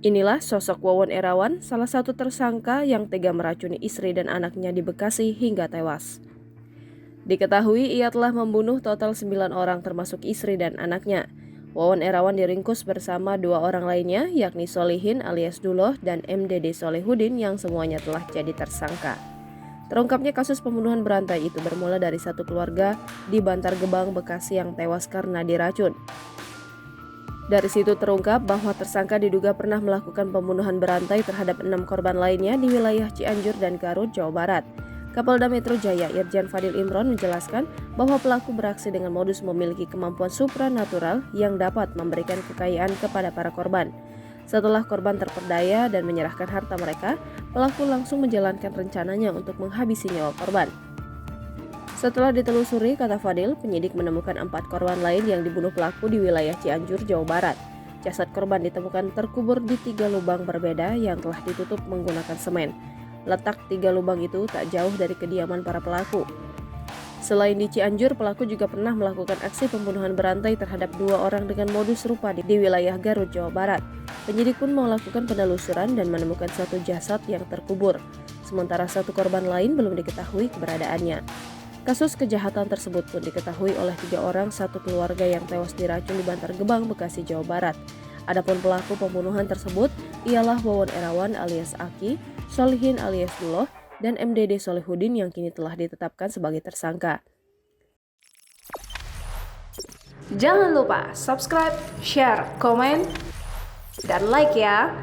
Inilah sosok Wawon Erawan, salah satu tersangka yang tega meracuni istri dan anaknya di Bekasi hingga tewas. Diketahui ia telah membunuh total 9 orang termasuk istri dan anaknya. Wawon Erawan diringkus bersama 2 orang lainnya yakni Solihin alias Duloh dan MDD Solehudin yang semuanya telah jadi tersangka. Terungkapnya kasus pembunuhan berantai itu bermula dari satu keluarga di Bantar Gebang, Bekasi yang tewas karena diracun. Dari situ terungkap bahwa tersangka diduga pernah melakukan pembunuhan berantai terhadap 6 korban lainnya di wilayah Cianjur dan Garut, Jawa Barat. Kapolda Metro Jaya Irjen Fadil Imron menjelaskan bahwa pelaku beraksi dengan modus memiliki kemampuan supranatural yang dapat memberikan kekayaan kepada para korban. Setelah korban terperdaya dan menyerahkan harta mereka, pelaku langsung menjalankan rencananya untuk menghabisi nyawa korban. Setelah ditelusuri, kata Fadil, penyidik menemukan 4 korban lain yang dibunuh pelaku di wilayah Cianjur, Jawa Barat. Jasad korban ditemukan terkubur di 3 lubang berbeda yang telah ditutup menggunakan semen. Letak 3 lubang itu tak jauh dari kediaman para pelaku. Selain di Cianjur, pelaku juga pernah melakukan aksi pembunuhan berantai terhadap 2 orang dengan modus serupa di wilayah Garut, Jawa Barat. Penyidik pun melakukan penelusuran dan menemukan 1 jasad yang terkubur, sementara 1 korban lain belum diketahui keberadaannya. Kasus kejahatan tersebut pun diketahui oleh 3 orang satu keluarga yang tewas diracun di Bantar Gebang, Bekasi, Jawa Barat. Adapun pelaku pembunuhan tersebut ialah Wawon Erawan alias Aki, Solihin alias Duloh, dan MDD Solehudin yang kini telah ditetapkan sebagai tersangka. Jangan lupa subscribe, share, komen, dan like ya!